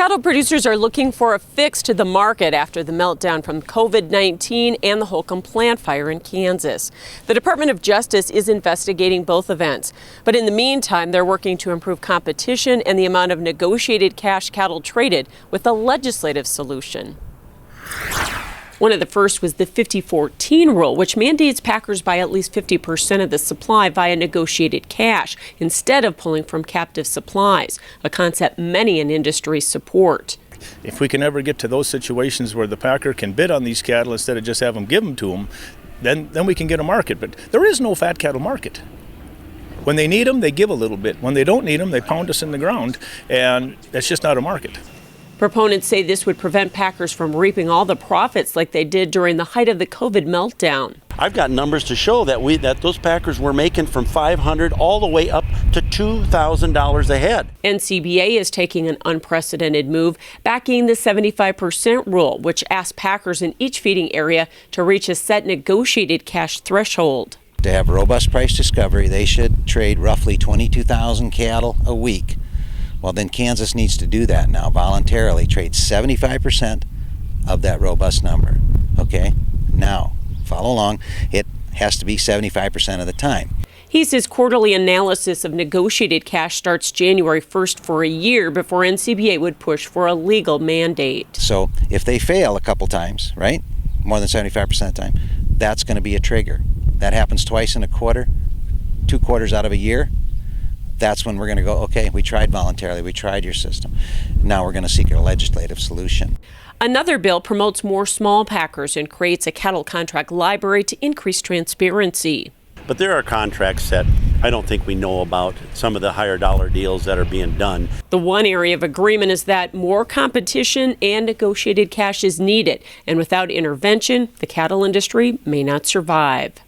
Cattle producers are looking for a fix to the market after the meltdown from COVID-19 and the Holcomb plant fire in Kansas. The Department of Justice is investigating both events, but in the meantime, they're working to improve competition and the amount of negotiated cash cattle traded with a legislative solution. One of the first was the 50-14 rule, which mandates packers buy at least 50% of the supply via negotiated cash instead of pulling from captive supplies, a concept many in industry support. If we can ever get to those situations where the packer can bid on these cattle instead of just have them give them to them, then we can get a market. But there is no fat cattle market. When they need them, they give a little bit. When they don't need them, they pound us in the ground, and that's just not a market. Proponents say this would prevent packers from reaping all the profits like they did during the height of the COVID meltdown. I've got numbers to show that those packers were making from $500 all the way up to $2,000 a head. NCBA is taking an unprecedented move, backing the 75% rule, which asks packers in each feeding area to reach a set negotiated cash threshold. To have robust price discovery, they should trade roughly 22,000 cattle a week. Well, then Kansas needs to do that now, voluntarily trade 75% of that robust number. Okay, now follow along. It has to be 75% of the time. He says quarterly analysis of negotiated cash starts January 1st for a year before NCBA would push for a legal mandate. So if they fail a couple times, right, more than 75% of the time, that's going to be a trigger. That happens twice in a quarter, 2 quarters out of a year. That's when we're going to go, okay, we tried voluntarily, we tried your system. Now we're going to seek a legislative solution. Another bill promotes more small packers and creates a cattle contract library to increase transparency. But there are contracts that I don't think we know about, some of the higher dollar deals that are being done. The one area of agreement is that more competition and negotiated cash is needed, and without intervention, the cattle industry may not survive.